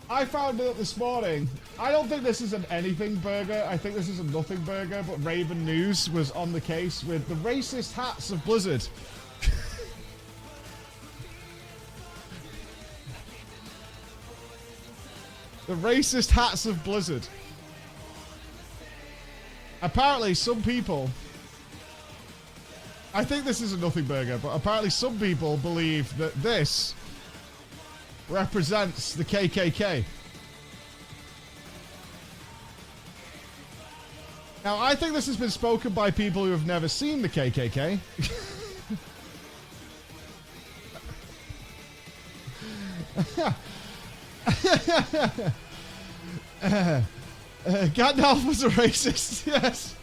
I found out this morning, I don't think this is an anything burger. I think this is a nothing burger, but Raven News was on the case with the racist hats of Blizzard. The racist hats of Blizzard. Apparently, some people... I think this is a nothing burger, but apparently some people believe that this represents the KKK. Now, I think this has been spoken by people who have never seen the KKK. Gandalf was a racist. Yes.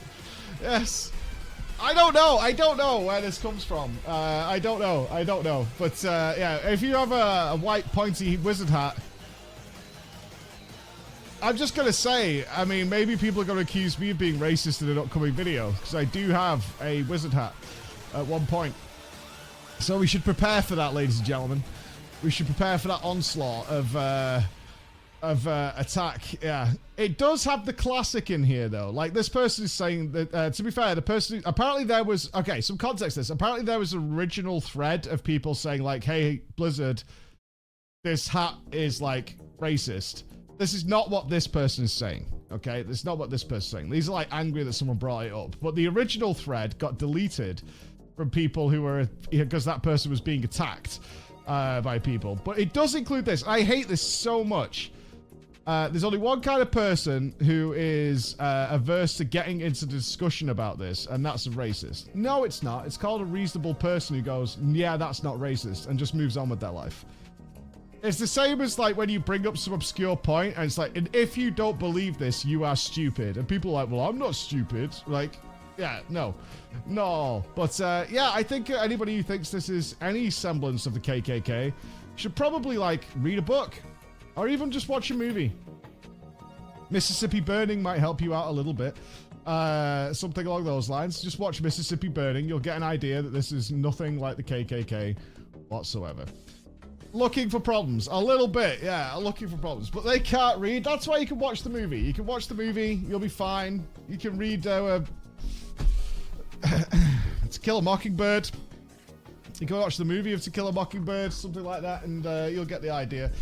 Yes. I don't know where this comes from. I don't know. But yeah, if you have a white pointy wizard hat, I'm just going to say, I mean, maybe people are going to accuse me of being racist in an upcoming video, because I do have a wizard hat at one point. So we should prepare for that, ladies and gentlemen. We should prepare for that onslaught of attack. Yeah, it does have the classic in here though. Like, this person is saying that to be fair, the person, apparently there was, okay, some context to this. Apparently there was an original thread of people saying like, hey Blizzard, this hat is like racist. This is not what this person is saying. Okay, this is not what this person is saying. These are like angry that someone brought it up, but the original thread got deleted from people who were, because that person was being attacked by people. But it does include this. I hate this so much. There's only one kind of person who is averse to getting into discussion about this, and that's a racist. No, it's not. It's called a reasonable person who goes, yeah, that's not racist, and just moves on with their life. It's the same as like when you bring up some obscure point, and it's like, and if you don't believe this, you are stupid. And people are like, well, I'm not stupid. Like, yeah, no. But yeah, I think anybody who thinks this is any semblance of the KKK should probably like read a book. Or even just watch a movie. Mississippi Burning might help you out a little bit. Something along those lines. Just watch Mississippi Burning. You'll get an idea that this is nothing like the KKK whatsoever. Looking for problems. A little bit, yeah. Looking for problems. But they can't read. That's why you can watch the movie. You can watch the movie. You'll be fine. You can read To Kill a Mockingbird. You can watch the movie of To Kill a Mockingbird. Something like that. And you'll get the idea.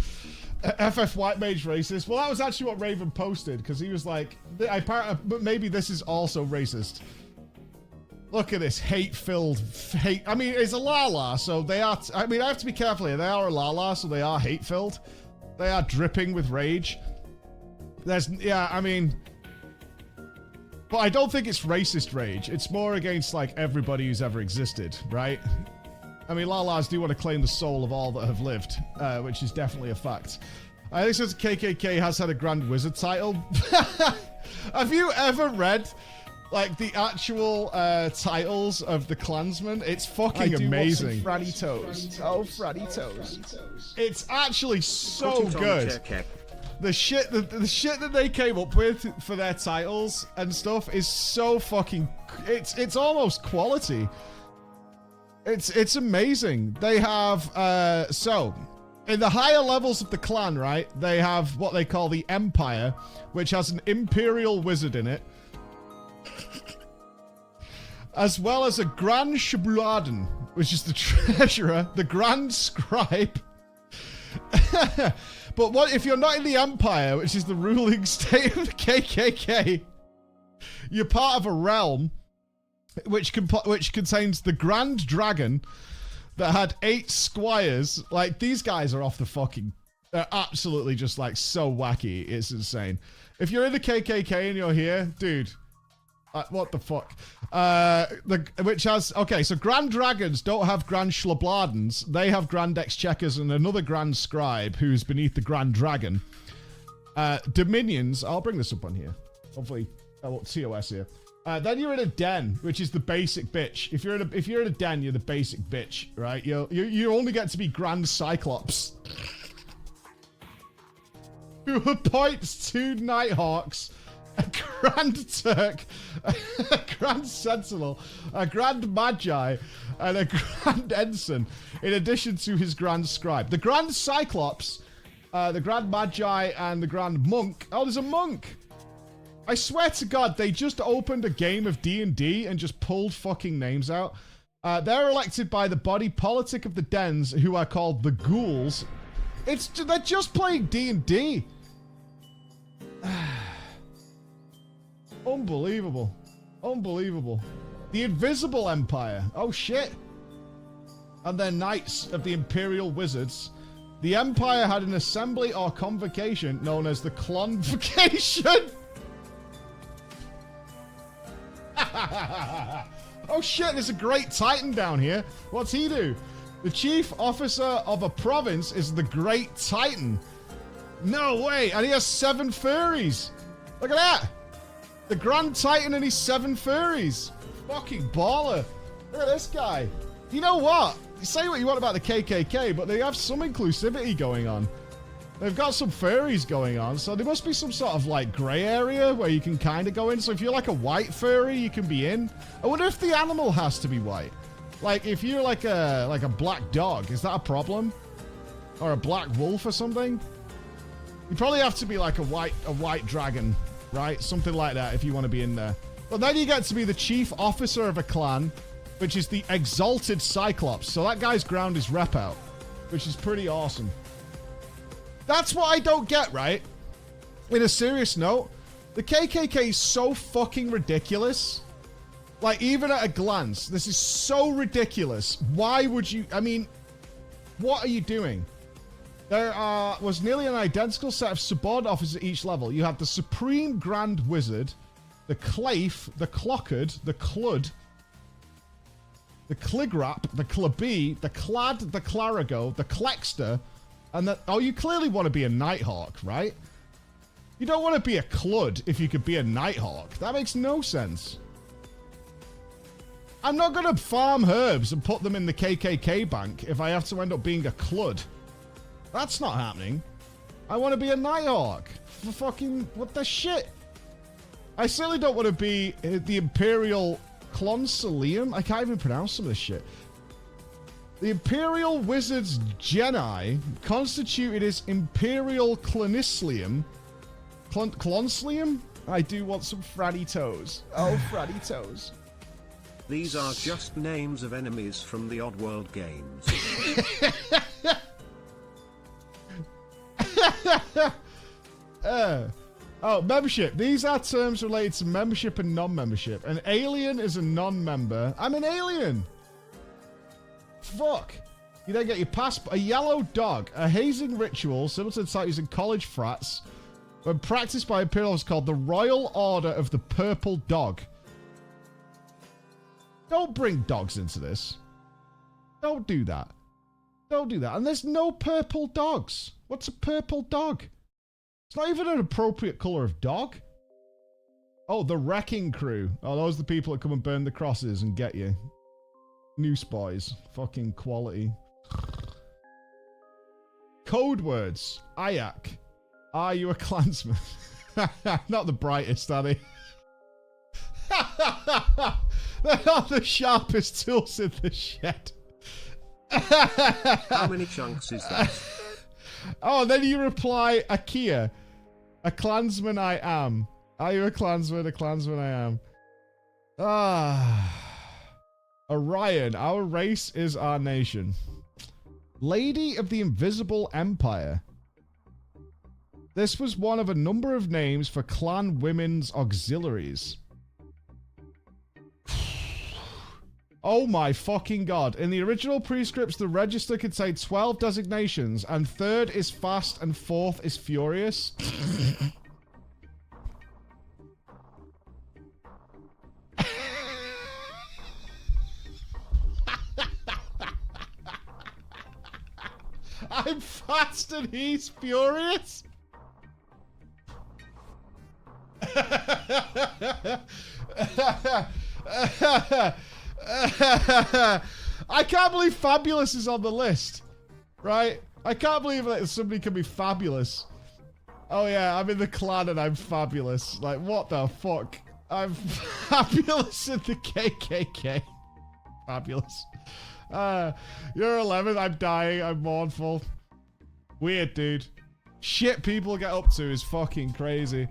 FF White Mage racist. Well, that was actually what Raven posted, because he was like, but maybe this is also racist. Look at this hate-filled hate. I mean, it's a Lala, so they are. I mean, I have to be careful here. They are a Lala, so they are hate-filled. They are dripping with rage. There's, yeah, I mean, but I don't think it's racist rage. It's more against like everybody who's ever existed, right? I mean, Lalas do want to claim the soul of all that have lived, which is definitely a fact. I think since KKK has had a Grand Wizard title. Have you ever read, like, the actual titles of the Klansmen? It's fucking amazing. Fratty Toes. Oh, Fratty Toes. It's actually so good. The shit that they came up with for their titles and stuff is so fucking... It's almost quality. It's amazing. They have, so, in the higher levels of the clan, right, they have what they call the Empire, which has an Imperial Wizard in it, as well as a Grand Shabuladen, which is the Treasurer, the Grand Scribe. But what if you're not in the Empire, which is the ruling state of the KKK, you're part of a realm which contains the Grand Dragon that had 8 squires. Like, these guys are off the fucking... They're absolutely just, like, so wacky. It's insane. If you're in the KKK and you're here, dude, what the fuck? Which has... Okay, so Grand Dragons don't have Grand Schlabladens. They have Grand Exchequers and another Grand Scribe who's beneath the Grand Dragon. Dominions... I'll bring this up on here. Hopefully... Oh, TOS here. Then you're in a den, which is the basic bitch. If you're in a den, you're the basic bitch, right? You only get to be Grand Cyclops, who appoints 2 Nighthawks, a Grand Turk, a Grand Sentinel, a Grand Magi, and a Grand Ensign, in addition to his Grand Scribe. The Grand Cyclops the Grand Magi, and the Grand Monk. Oh, there's a monk. I swear to God, they just opened a game of D&D and just pulled fucking names out. They're elected by the body politic of the Dens, who are called the Ghouls. They're just playing D&D. Unbelievable. Unbelievable. The Invisible Empire. Oh, shit. And they're Knights of the Imperial Wizards. The Empire had an assembly or convocation known as the Clonvocation. Oh shit, there's a Great Titan down here. What's he do? The chief officer of a province is the Great Titan. No way, and he has 7 furries. Look at that. The Grand Titan and his 7 furries. Fucking baller. Look at this guy. You know what? You say what you want about the KKK, but they have some inclusivity going on. They've got some furries going on, so there must be some sort of like grey area where you can kind of go in. So if you're like a white furry, you can be in. I wonder if the animal has to be white. Like if you're like a black dog, is that a problem? Or a black wolf or something? You probably have to be like a white dragon, right? Something like that if you want to be in there. But then you get to be the chief officer of a clan, which is the Exalted Cyclops. So that guy's ground his rep out, which is pretty awesome. That's what I don't get, right? In a serious note, the KKK is so fucking ridiculous. Like, even at a glance, this is so ridiculous. Why would you... I mean, what are you doing? There was nearly an identical set of subordinate officers at each level. You have the Supreme Grand Wizard, the Claif, the Clockard, the Clud, the Cligrap, the Clabee, the Clad, the Clarigo, the Clexter, and the... Oh, you clearly want to be a Nighthawk, right? You don't want to be a Clud if you could be a Nighthawk. That makes no sense. I'm not going to farm herbs and put them in the KKK bank if I have to end up being a Clud. That's not happening. I want to be a Nighthawk. For fucking... What the shit? I certainly don't want to be the Imperial Clonsilium. I can't even pronounce some of this shit. The Imperial Wizards Genii constituted as Imperial Clonislium. Clonslium? I do want some fratty toes. Oh, fratty toes. These are just names of enemies from the Oddworld games. Oh, membership. These are terms related to membership and non-membership. An alien is a non-member. I'm an alien. Fuck. You then get your passport. A yellow dog. A hazing ritual similar to the type used in college frats. When practiced by Imperials called the Royal Order of the Purple Dog. Don't bring dogs into this. Don't do that. Don't do that. And there's no purple dogs. What's a purple dog? It's not even an appropriate color of dog. Oh, the Wrecking Crew. Oh, those are the people that come and burn the crosses and get you. Noose boys. Fucking quality. Code words. Ayak. Are you a Klansman? Not the brightest, are they? They're not the sharpest tools in the shed. How many chunks is that? Oh, then you reply, Akia. A Klansman I am. Are you a Klansman? A Klansman I am. Orion. Our race is our nation. Lady of the Invisible Empire. This was one of a number of names for clan women's auxiliaries. Oh my fucking god. In the original prescripts, the register contained 12 designations, and 3rd is fast and 4th is furious. I'm fast and he's furious? I can't believe Fabulous is on the list, right? I can't believe that somebody can be fabulous. Oh yeah, I'm in the clan and I'm fabulous. Like, what the fuck? I'm fabulous in the KKK. Fabulous. You're 11, I'm dying, I'm mournful. Weird, dude. shit people get up to is fucking crazy.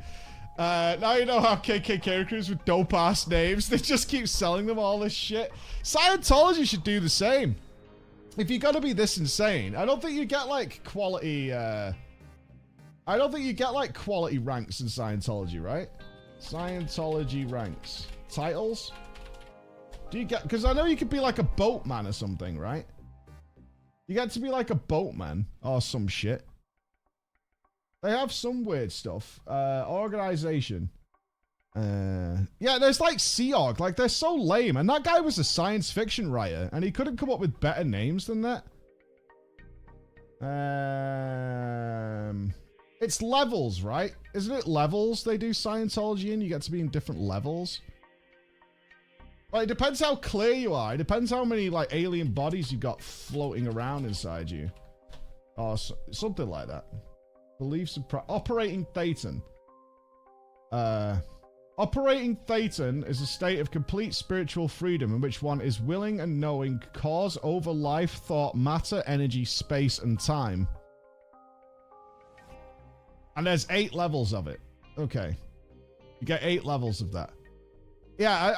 Now you know how KKK recruits with dope-ass names. They just keep selling them all this shit. Scientology should do the same. If you're gonna be this insane, I don't think you get, like, quality, I don't think you get, like, quality ranks in Scientology, right? Scientology ranks. Titles? Do you get... Because I know you could be, like, a boatman or something, right? You get to be, like, a boatman or some shit. They have some weird stuff. Organization. Yeah, there's like Sea Org. Like, they're so lame. And that guy was a science fiction writer. And he couldn't come up with better names than that. It's levels, right? Isn't it levels they do Scientology in? You get to be in different levels. Well, it depends how clear you are. It depends how many, like, alien bodies you got floating around inside you. Or something like that. Beliefs of operating Thetan. Operating Thetan is a state of complete spiritual freedom in which one is willing and knowing cause over life, thought, matter, energy, space, and time. And there's 8 levels of it. Okay. You get 8 levels of that. Yeah,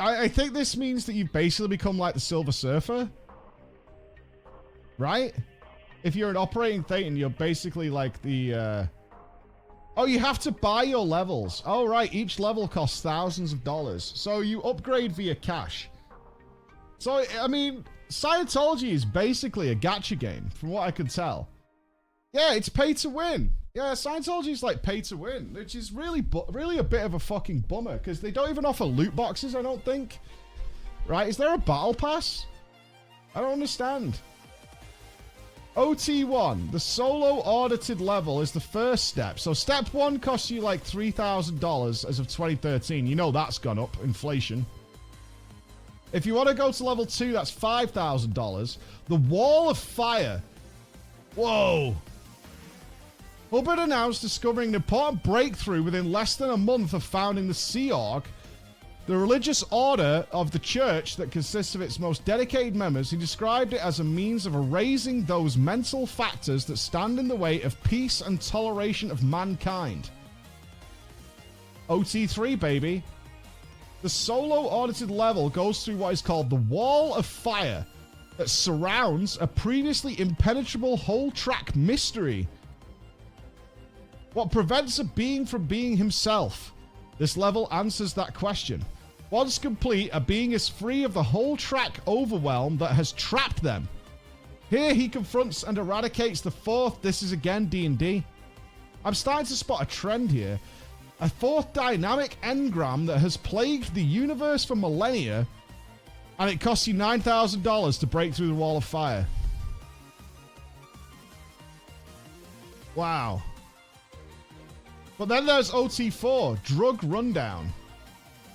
I think this means that you've basically become like the Silver Surfer. Right? If you're an operating Thetan, you're basically like the, Oh, you have to buy your levels. Oh, right. Each level costs thousands of dollars. So you upgrade via cash. So, I mean, Scientology is basically a gacha game, from what I can tell. Yeah, it's pay to win. Yeah, Scientology is like pay to win, which is really a bit of a fucking bummer, because they don't even offer loot boxes, I don't think. Right? Is there a battle pass? I don't understand. OT1, the solo audited level is the first step. So step 1 costs you like $3,000 as of 2013. You know that's gone up, inflation. If you want to go to level 2, that's $5,000. The Wall of Fire. Whoa. Hubbard announced discovering an important breakthrough within less than a month of founding the Sea Org. The religious order of the church that consists of its most dedicated members. He described it as a means of erasing those mental factors that stand in the way of peace and toleration of mankind. OT3, baby. The solo audited level goes through what is called the Wall of Fire that surrounds a previously impenetrable whole track mystery. What prevents a being from being himself? This level answers that question. Once complete, a being is free of the whole track overwhelm that has trapped them. Here he confronts and eradicates the 4th, this is again D&D. I'm starting to spot a trend here. A 4th dynamic engram that has plagued the universe for millennia, and it costs you $9,000 to break through the Wall of Fire. Wow. But then there's OT4, Drug Rundown.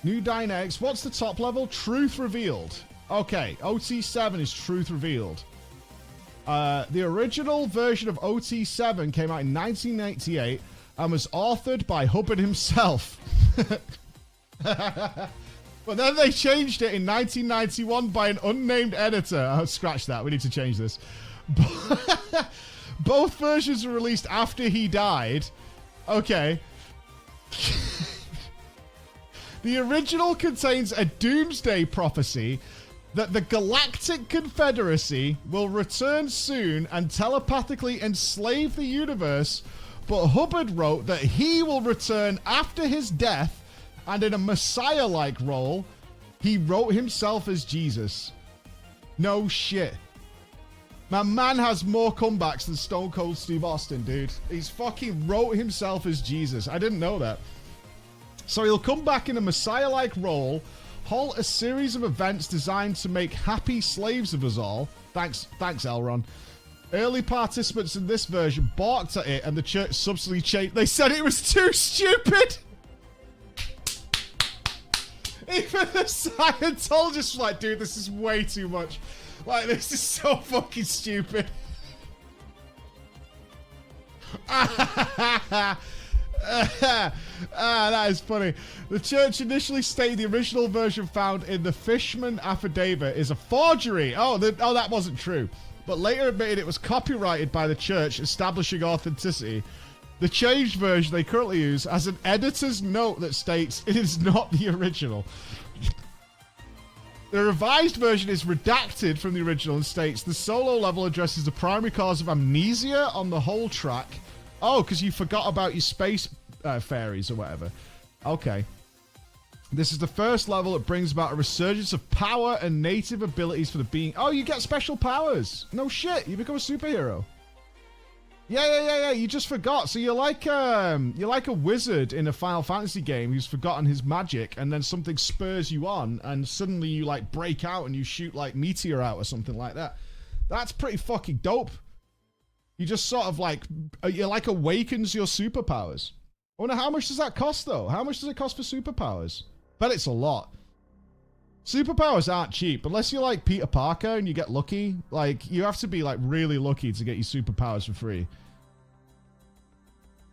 New dynamics. What's the top level? Truth Revealed. Okay, OT7 is Truth Revealed. The original version of OT7 came out in 1988 and was authored by Hubbard himself. But then they changed it in 1991 by an unnamed editor. Oh, scratch that. We need to change this. Both versions were released after he died. Okay. The original contains a doomsday prophecy that the Galactic Confederacy will return soon and telepathically enslave the universe, but Hubbard wrote that he will return after his death, and in a Messiah-like role, he wrote himself as Jesus. No shit. My man has more comebacks than Stone Cold Steve Austin, dude. He's fucking wrote himself as Jesus. I didn't know that. So he'll come back in a Messiah-like role, halt a series of events designed to make happy slaves of us all. Thanks, Elron. Early participants in this version balked at it, and the church subsequently changed. They said it was too stupid. Even the Scientologists were like, dude, this is way too much. Like, this is so fucking stupid. That is funny. The church initially stated the original version found in the Fishman Affidavit is a forgery. Oh, that wasn't true. but later admitted it was copyrighted by the church, establishing authenticity. The changed version they currently use has an editor's note that states it is not the original. The revised version is redacted from the original and states the solo level addresses the primary cause of amnesia on the whole track. Oh, because you forgot about your space fairies or whatever. Okay. This is the first level that brings about a resurgence of power and native abilities for the being. Oh, you get special powers. No shit. You become a superhero. Yeah. You just forgot. So you're like a wizard in a Final Fantasy game who's forgotten his magic, and then something spurs you on, and suddenly you like break out and you shoot like meteor out or something like that. That's pretty fucking dope. You just sort of like awakens your superpowers. I wonder how much does that cost though? How much does it cost for superpowers? Bet it's a lot. Superpowers aren't cheap unless you're like Peter Parker and you get lucky. Like you have to be like really lucky to get your superpowers for free.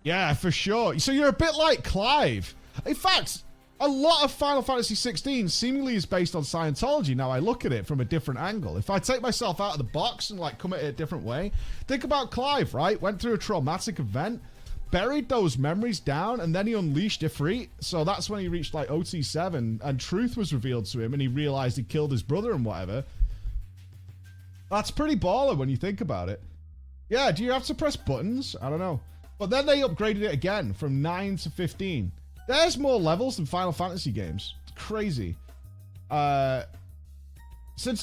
Yeah, for sure. So you're a bit like Clive. In fact, a lot of Final Fantasy 16 seemingly is based on Scientology. Now I look at it from a different angle. If I take myself out of the box and like come at it a different way, think about Clive, right? Went through a traumatic event, buried those memories down, and then he unleashed Ifrit. So that's when he reached like OT7 and truth was revealed to him and he realized he killed his brother and whatever. That's pretty baller when you think about it. Yeah, do you have to press buttons? I don't know. But then they upgraded it again from 9 to 15. There's more levels than Final Fantasy games. It's crazy. Since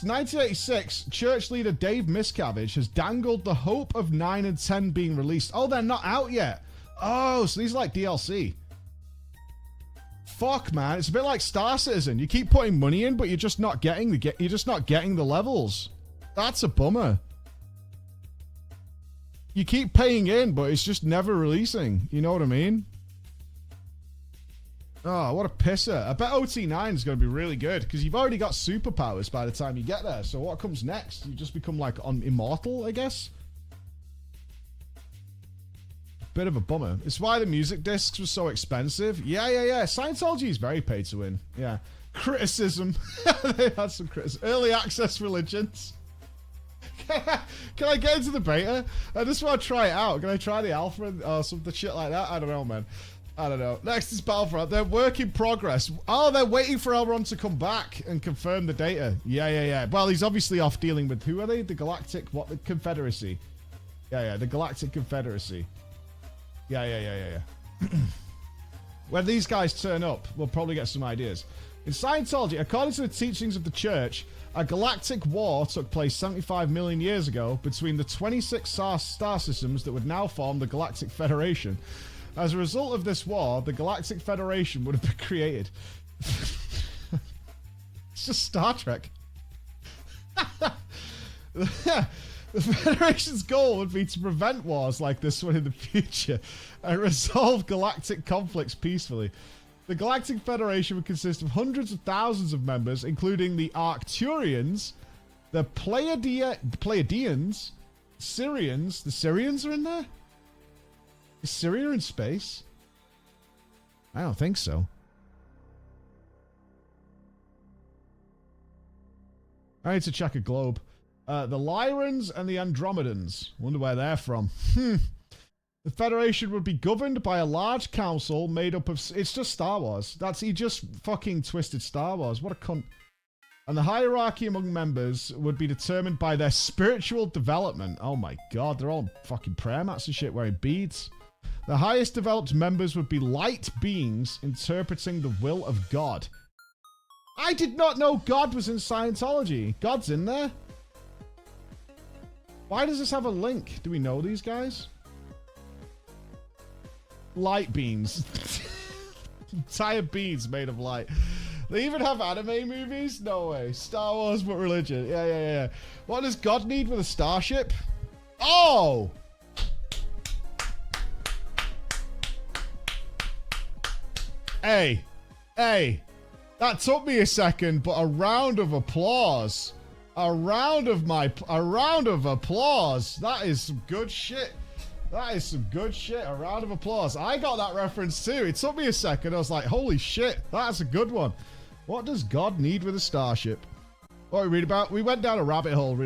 1986, church leader Dave Miscavige has dangled the hope of 9 and 10 being released. Oh, they're not out yet. Oh, so these are like DLC. Fuck, man. It's a bit like Star Citizen. You keep putting money in, but you're just not getting the levels. That's a bummer. You keep paying in, but it's just never releasing. You know what I mean? Oh, what a pisser. I bet OT9 is going to be really good because you've already got superpowers by the time you get there. So what comes next? You just become like immortal, I guess? Bit of a bummer. It's why the music discs were so expensive. Yeah. Scientology is very pay to win. Yeah. Criticism. They had some criticism. Early access religions. Can I get into the beta? I just want to try it out. Can I try the alpha or something shit like that? I don't know, man. I don't know. Next is Battlefront. They're work in progress. Oh, they're waiting for Elrond to come back and confirm the data. Yeah. Well, he's obviously off dealing with, who are they? The Galactic, what? The Confederacy. Yeah. The Galactic Confederacy. Yeah. When these guys turn up, we'll probably get some ideas. In Scientology, according to the teachings of the church, a galactic war took place 75 million years ago between the 26 star systems that would now form the Galactic Federation. As a result of this war, the Galactic Federation would have been created. It's just Star Trek. The Federation's goal would be to prevent wars like this one in the future and resolve galactic conflicts peacefully. The Galactic Federation would consist of hundreds of thousands of members, including the Arcturians, the Pleiadians, Syrians. The Syrians are in there? Is Syria in space? I don't think so. I need to check a globe. The Lyrans and the Andromedans. Wonder where they're from. The Federation would be governed by a large council made up of... It's just Star Wars. He just fucking twisted Star Wars. What a cunt. And the hierarchy among members would be determined by their spiritual development. Oh my god, they're all fucking prayer mats and shit wearing beads. The highest developed members would be light beings interpreting the will of God. I did not know God was in Scientology. God's in there. Why does this have a link? Do we know these guys? Light beams. Entire beads made of light. They even have anime movies? No way. Star Wars but religion. Yeah. What does God need with a starship? Oh! Hey. That took me a second, but a round of applause. A round of applause. That is some good shit. That is some good shit. A round of applause. I got that reference too. It took me a second. I was like, holy shit. That's a good one. What does God need with a starship? What we read about? We went down a rabbit hole.